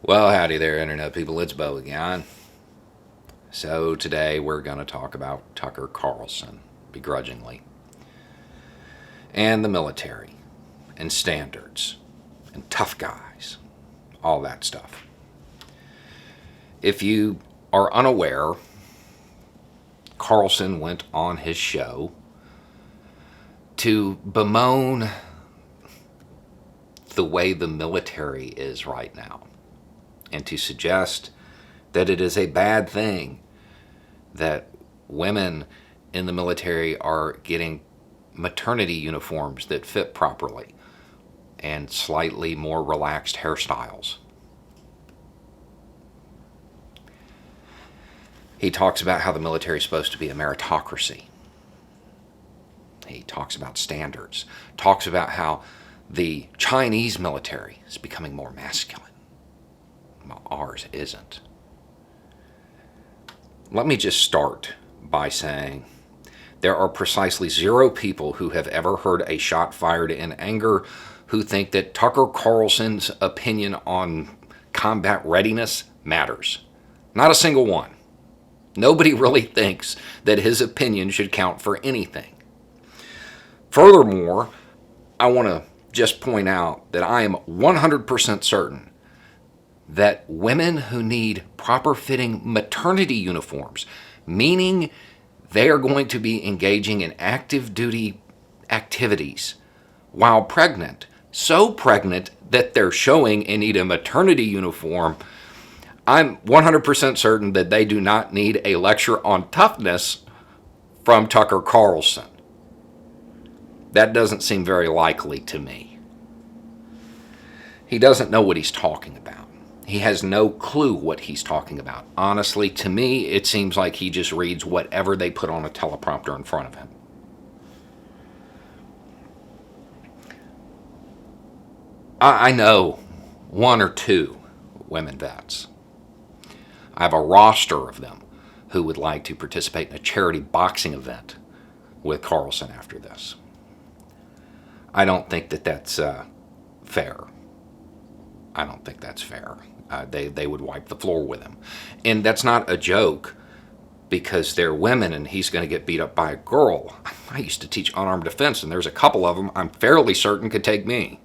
Well, howdy there, Internet people. It's Bo again. So, today we're going to talk about Tucker Carlson, begrudgingly, and the military, and standards, and tough guys, all that stuff. If you are unaware, Carlson went on his show to bemoan the way the military is right now, and to suggest that it is a bad thing that women in the military are getting maternity uniforms that fit properly and slightly more relaxed hairstyles. He talks about how the military is supposed to be a meritocracy. He talks about standards, talks about how the Chinese military is becoming more masculine. Well, ours isn't. Let me just start by saying there are precisely 0 people who have ever heard a shot fired in anger who think that Tucker Carlson's opinion on combat readiness matters. Not a single one. Nobody really thinks that his opinion should count for anything. Furthermore, I want to just point out that I am 100% certain that women who need proper fitting maternity uniforms, meaning they are going to be engaging in active duty activities while pregnant, so pregnant that they're showing and need a maternity uniform, I'm 100% certain that they do not need a lecture on toughness from Tucker Carlson. That doesn't seem very likely to me. He doesn't know what he's talking about. He has no clue what he's talking about. Honestly, to me, it seems like he just reads whatever they put on a teleprompter in front of him. I know 1 or 2 women vets. I have a roster of them who would like to participate in a charity boxing event with Carlson after this. I don't think that that's fair. I don't think that's fair. They would wipe the floor with him. And that's not a joke because they're women and he's going to get beat up by a girl. I used to teach unarmed defense and there's a couple of them I'm fairly certain could take me.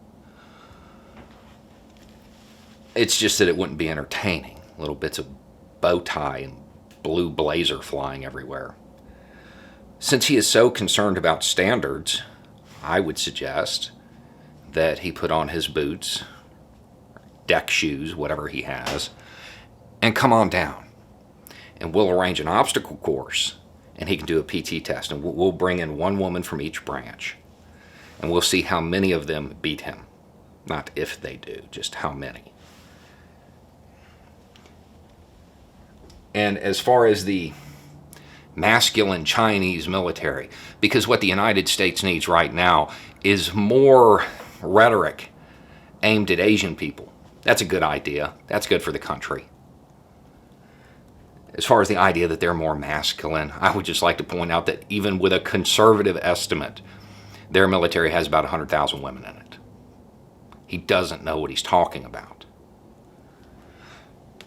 It's just that it wouldn't be entertaining. Little bits of bow tie and blue blazer flying everywhere. Since he is so concerned about standards, I would suggest that he put on his boots, deck shoes, whatever he has, and come on down. And we'll arrange an obstacle course, and he can do a PT test, and we'll bring in 1 woman from each branch, and we'll see how many of them beat him. Not if they do, just how many. And as far as the masculine Chinese military, because what the United States needs right now is more rhetoric aimed at Asian people. That's a good idea. That's good for the country. As far as the idea that they're more masculine, I would just like to point out that even with a conservative estimate, their military has about 100,000 women in it. He doesn't know what he's talking about.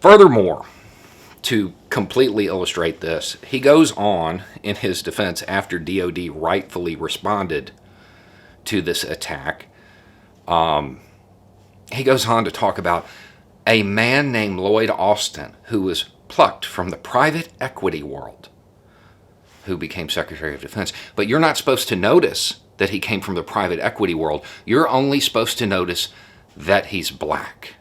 Furthermore, to completely illustrate this, he goes on in his defense after DOD rightfully responded to this attack. He goes on to talk about a man named Lloyd Austin who was plucked from the private equity world, who became Secretary of Defense. But you're not supposed to notice that he came from the private equity world. You're only supposed to notice that he's black.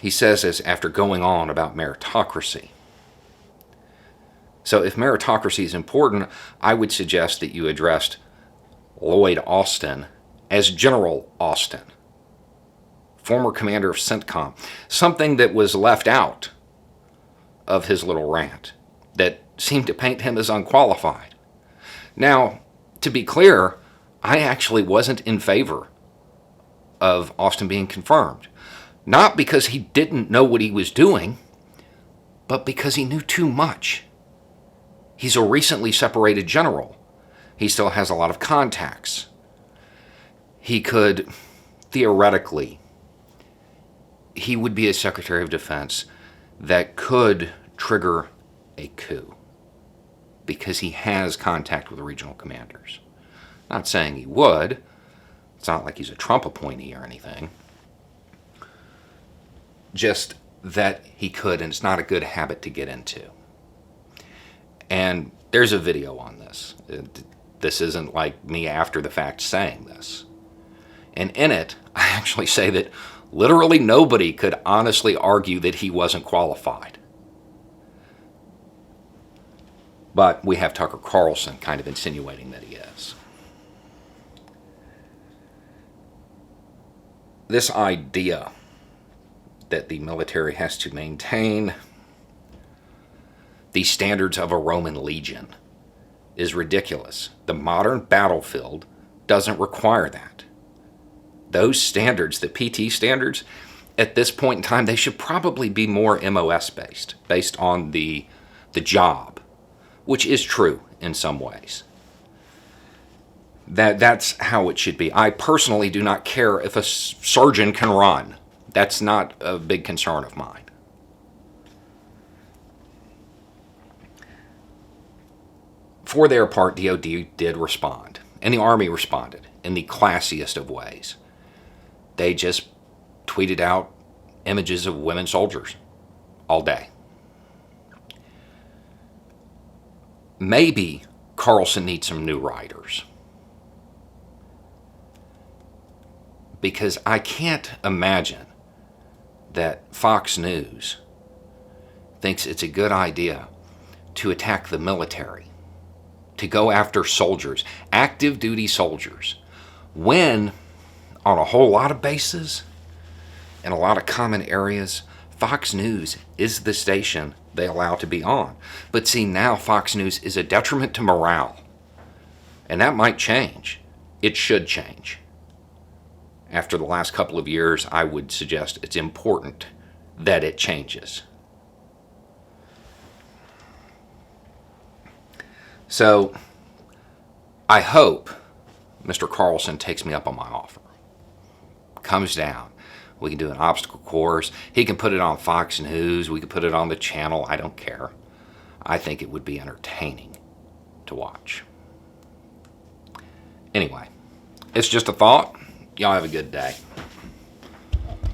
He says this after going on about meritocracy. So if meritocracy is important, I would suggest that you addressed Lloyd Austin as General Austin, former commander of CENTCOM, something that was left out of his little rant that seemed to paint him as unqualified. Now, to be clear, I actually wasn't in favor of Austin being confirmed. Not because he didn't know what he was doing, but because he knew too much. He's a recently separated general. He still has a lot of contacts. He could theoretically, he would be a Secretary of Defense that could trigger a coup because he has contact with the regional commanders. Not saying he would. It's not like he's a Trump appointee or anything. Just that he could, and it's not a good habit to get into. And there's a video on this. This isn't like me after the fact saying this. And in it, I actually say that literally nobody could honestly argue that he wasn't qualified. But we have Tucker Carlson kind of insinuating that he is. This idea that the military has to maintain the standards of a Roman legion is ridiculous. The modern battlefield doesn't require that. Those standards, the PT standards, at this point in time, they should probably be more MOS based on the job, which is true in some ways. That's how it should be. I personally do not care if a surgeon can run. That's not a big concern of mine. For their part, DOD did respond, and the Army responded in the classiest of ways. They just tweeted out images of women soldiers all day. Maybe Carlson needs some new writers. Because I can't imagine that Fox News thinks it's a good idea to attack the military, to go after soldiers, active duty soldiers, when on a whole lot of bases, in a lot of common areas, Fox News is the station they allow to be on. But see, now Fox News is a detriment to morale. And that might change. It should change. After the last couple of years, I would suggest it's important that it changes. So, I hope Mr. Carlson takes me up on my offer. Comes down. We can do an obstacle course. He can put it on Fox News. We can put it on the channel. I don't care. I think it would be entertaining to watch. Anyway, it's just a thought. Y'all have a good day.